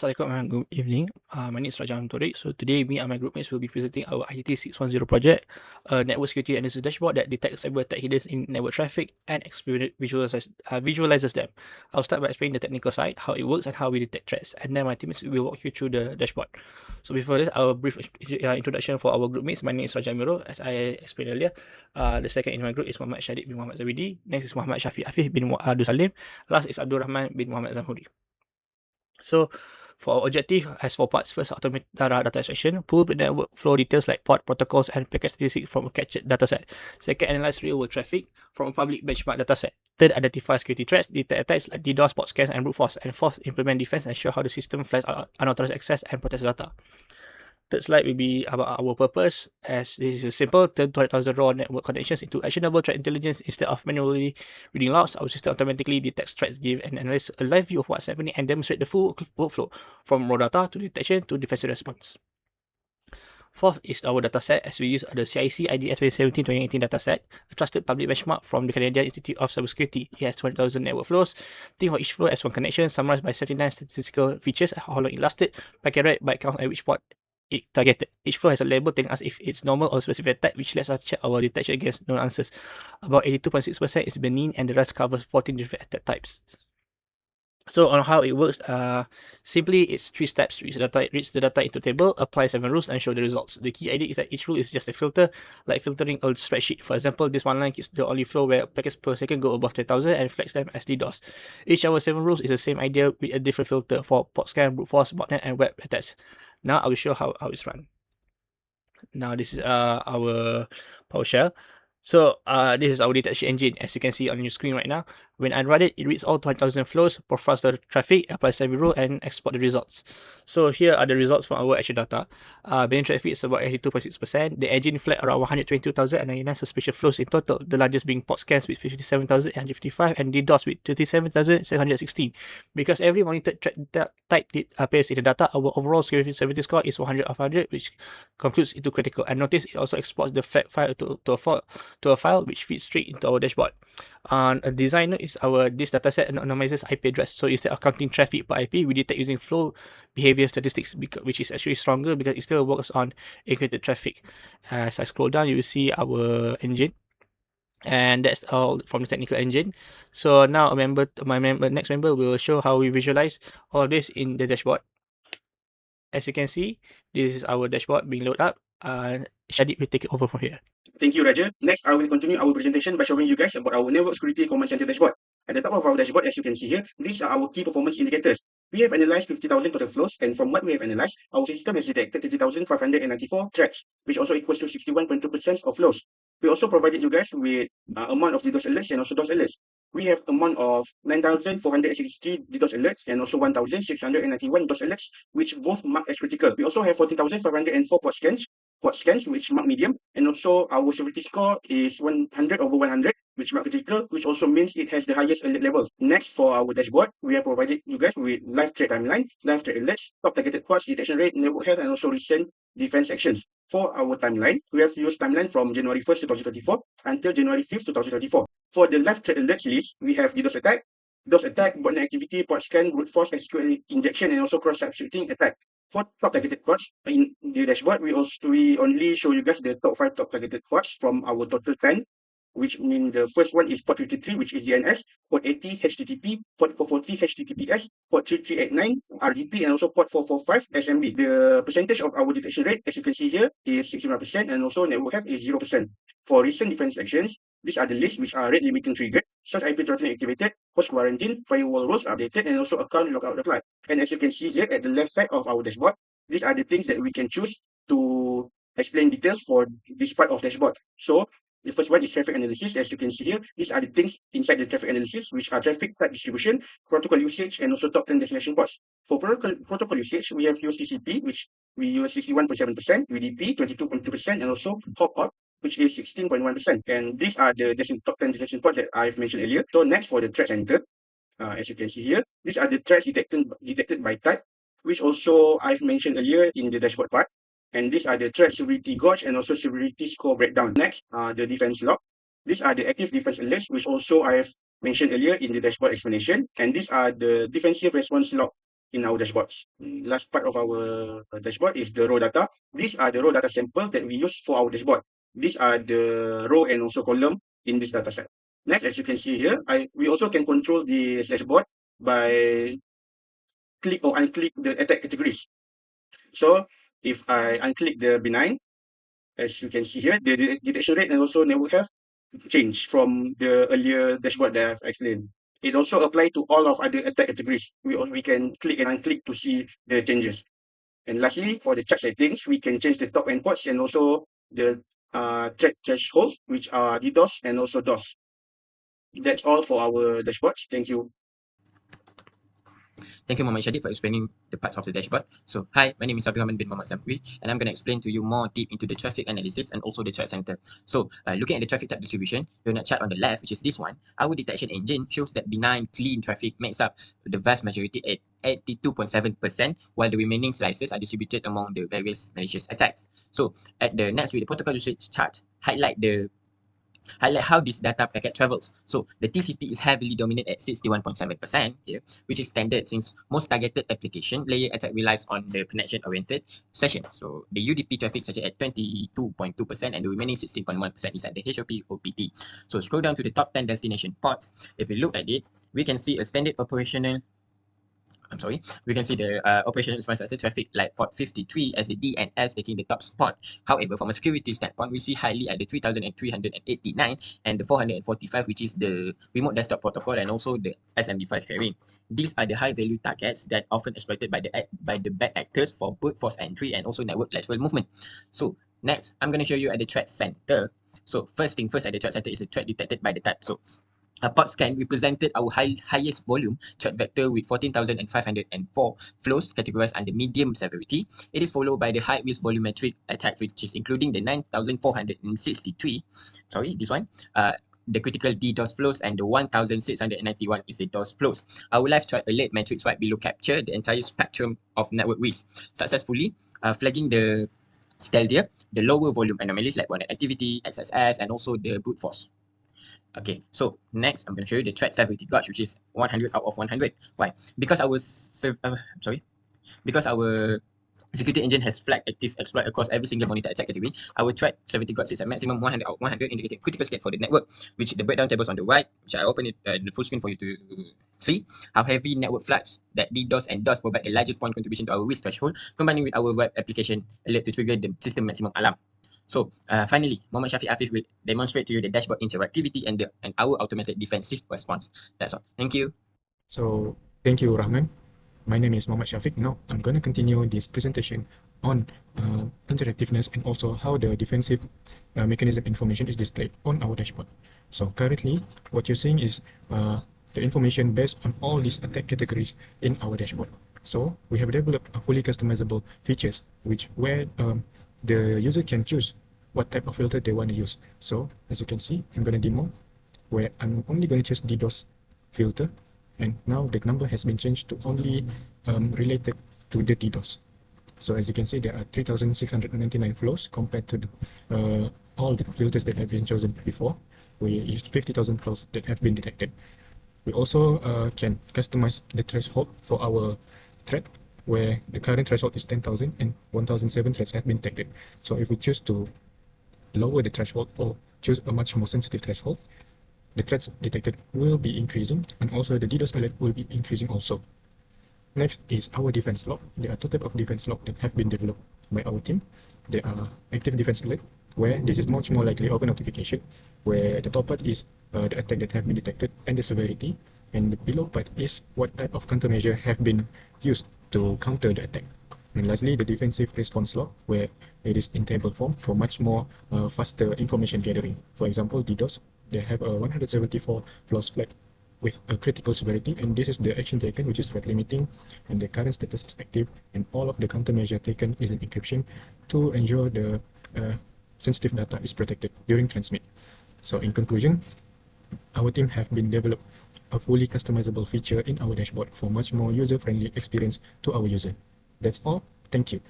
Assalamualaikum and good evening. My name is Rajan Torik. So today, me and my groupmates will be presenting our ITT610 project, a network security analysis dashboard that detects cyber attack hidden in network traffic and visualizes them. I'll start by explaining the technical side, how it works and how we detect threats, and then my teammates will walk you through the dashboard. So before this, our brief introduction for our groupmates. My name is Rajan Miro, as I explained earlier. The second in my group is Mohamad Shadid bin Muhammad Zawidi. Next is Muhammad Shafi Afif bin Abdul Salim. Last is Abdul Rahman bin Muhammad Zamhuri. So for our objective has 4 parts. First, automate data extraction, pull the network flow details like port, protocols, and packet statistics from a captured dataset. Second, analyze real-world traffic from a public benchmark dataset. Third, identify security threats, detect attacks like DDoS, bot scans, and brute force. And fourth, implement defense and show how the system flags unauthorized access and protects data. Third slide will be about our purpose, as this is a simple turn 200,000 raw network connections into actionable threat intelligence. Instead of manually reading logs, our system automatically detects threats, give and analyze a live view of what's happening, and demonstrate the full workflow from raw data to detection to defensive response. Fourth is our dataset, as we use the CIC IDS 2017-2018 dataset, a trusted public benchmark from the Canadian Institute of Cybersecurity. It has 20,000 network flows. Think of each flow as one connection, summarized by 79 statistical features: how long it lasted, packet rate, byte count, and which port it targeted. Each flow has a label telling us if it's normal or specific attack, which lets us check our detection against known answers. About 82.6% is benign, and the rest covers 14 different attack types. So on how it works, simply it's 3 steps: reads the data into table, apply 7 rules, and show the results. The key idea is that each rule is just a filter, like filtering a spreadsheet. For example, this one line keeps the only flow where packets per second go above 10,000 and flags them as DDoS. Each of our 7 rules is the same idea with a different filter for port scan, brute force, botnet, and web attacks. Now I will show how it's run. Now this is our PowerShell. So this is our detection engine, as you can see on your screen right now. When I run it, it reads all 20,000 flows, profiles the traffic, applies every rule, and export the results. So here are the results from our actual data. Benign traffic is about 82.6%. The engine flagged around 122,099 suspicious flows in total, the largest being port scans with 57,855 and DDoS with 37,716. Because every monitored type appears in the data, our overall security score is 100 of 100, which concludes into critical. And notice it also exports the flag file to a file which feeds straight into our dashboard. A design note is this dataset anonymizes IP address. So instead of counting traffic per IP, we detect using flow behavior statistics, which is actually stronger because it still works on encrypted traffic. As I scroll down, you will see our engine. And that's all from the technical engine. So now my next member will show how we visualize all of this in the dashboard. As you can see, this is our dashboard being loaded up. Shadid will take it over from here. Thank you, Raja. Next, I will continue our presentation by showing you guys about our Network Security Command Center dashboard. At the top of our dashboard, as you can see here, these are our key performance indicators. We have analyzed 50,000 total flows, and from what we have analyzed, our system has detected 30,594 threats, which also equals to 61.2% of flows. We also provided you guys with amount of DDoS alerts and also DOS alerts. We have amount of 9,463 DDoS alerts and also 1,691 DOS alerts, which both mark as critical. We also have 14,504 port scans, which mark medium, and also our severity score is 100 over 100, which mark critical, which also means it has the highest alert level. Next, for our dashboard, we have provided you guys with live threat timeline, live threat alerts, top targeted ports, detection rate, network health, and also recent defense actions. For our timeline, we have used timeline from January 1st, 2024 until January 5th, 2024. For the live threat alerts list, we have DDoS attack, botnet activity, port scan, brute force, SQL injection, and also cross-site shooting attack. For top targeted ports in the dashboard, we only show you guys the top 5 top targeted ports from our total 10, which mean the first one is port 53, which is DNS, port 80 HTTP, port 440 HTTPS, port 3389 RDP, and also port 445 SMB. The percentage of our detection rate, as you can see here, is 61%, and also network health is 0%. For recent defense actions, these are the lists which are rate limiting triggered, such IP throttling activated, host quarantine, firewall rules updated, and also account logout applied. And as you can see here at the left side of our dashboard, these are the things that we can choose to explain details for this part of dashboard. So the first one is traffic analysis. As you can see here, these are the things inside the traffic analysis, which are traffic type distribution, protocol usage, and also top 10 destination ports. For protocol usage, we have used TCP, which we use 61.7%, UDP 22.2%, and also hop which is 16.1%. And these are the top 10 destination ports that I've mentioned earlier. So next, for the threat center, as you can see here, these are the threats detected by type, which also I've mentioned earlier in the dashboard part. And these are the threat severity gauge and also severity score breakdown. Next, the defense log. These are the active defense alerts, which also I have mentioned earlier in the dashboard explanation. And these are the defensive response log. in our dashboards. Last part of our dashboard is the raw data. These are the raw data samples that we use for our dashboard. These are the row and also column in this data set. Next, as you can see here, we also can control this dashboard by click or unclick the attack categories. So if I unclick the benign, as you can see here, the detection rate and also network health change from the earlier dashboard that I've explained. It also applies to all of other attack categories. We can click and unclick to see the changes. And lastly, for the chat settings, we can change the top endpoints and also the threat thresholds, which are DDoS and also DOS. That's all for our dashboards. Thank you. Thank you, Mohamad for explaining the parts of the dashboard. So, hi, my name is Abdurrahman bin Mohamad Zamri, and I'm going to explain to you more deep into the traffic analysis and also the threat center. So, looking at the traffic type distribution, the chart on the left, which is this one, our detection engine shows that benign, clean traffic makes up the vast majority at 82.7%, while the remaining slices are distributed among the various malicious attacks. So, at the next, with the protocol usage chart, highlight how this data packet travels. So the TCP is heavily dominant at 61.7% here, which is standard since most targeted application layer attack relies on the connection-oriented session. So the UDP traffic such at 22.2% and the remaining 16.1% is at the HOP OPT. So scroll down to the top 10 destination ports. If we look at it, we can see a standard operational we can see the operational infrastructure traffic like port 53 as the DNS taking the top spot. However, from a security standpoint, we see highly at the 3389 and the 445, which is the remote desktop protocol and also the SMD5 sharing. These are the high value targets that often exploited by the bad actors for brute force entry and also network lateral movement. So next, I'm going to show you at the threat center. So first thing first, at the threat center is a threat detected by the type. So port scan represented our highest volume threat vector with 14,504 flows categorized under medium severity. It is followed by the high risk volumetric attack, which is including the 9,463. This one. The critical DDoS flows and the 1,691 is the DOS flows. Our live threat alert metrics right below capture the entire spectrum of network risk, successfully flagging the stealthier, the lower volume anomalies like botnet activity, XSS, and also the brute force. Okay, so next I'm going to show you the threat severity gauge, which is 100 out of 100. Why? Because because our security engine has flagged active exploit across every single monitor attack category. Our threat severity gauge sits at maximum 100 out of 100, indicating critical state for the network, which the breakdown tables on the right, which I open it in the full screen for you to see how heavy network floods that DDoS and DOS provide the largest point contribution to our risk threshold, combining with our web application alert to trigger the system maximum alarm. So finally, Mohamad Shafiq Afif will demonstrate to you the dashboard interactivity and our automated defensive response. That's all. Thank you. So thank you, Rahman. My name is Mohamad Shafiq. Now I'm going to continue this presentation on interactiveness and also how the defensive mechanism information is displayed on our dashboard. So currently, what you're seeing is the information based on all these attack categories in our dashboard. So we have developed a fully customizable features where the user can choose what type of filter they want to use. So as you can see, I'm going to demo where I'm only going to choose DDoS filter, and now the number has been changed to only related to the DDoS. So as you can see, there are 3,699 flows compared to all the filters that have been chosen before. We used 50,000 flows that have been detected. We also can customize the threshold for our threat, where the current threshold is 10,000 and 1,007 threats have been detected. So if we choose to lower the threshold or choose a much more sensitive threshold, the threats detected will be increasing, and also the DDoS alert will be increasing also. Next is our defense log. There are two types of defense log that have been developed by our team. There are active defense alert, where this is much more likely open notification, where the top part is the attack that have been detected and the severity, and the below part is what type of countermeasure have been used to counter the attack. And lastly, the defensive response log, where it is in table form for much more faster information gathering. For example, DDoS, they have a 174 flows flag with a critical severity, and this is the action taken, which is threat limiting, and the current status is active, and all of the countermeasure taken is an encryption to ensure the sensitive data is protected during transmit. So in conclusion, our team have been developed a fully customizable feature in our dashboard for much more user-friendly experience to our user. That's all. Thank you.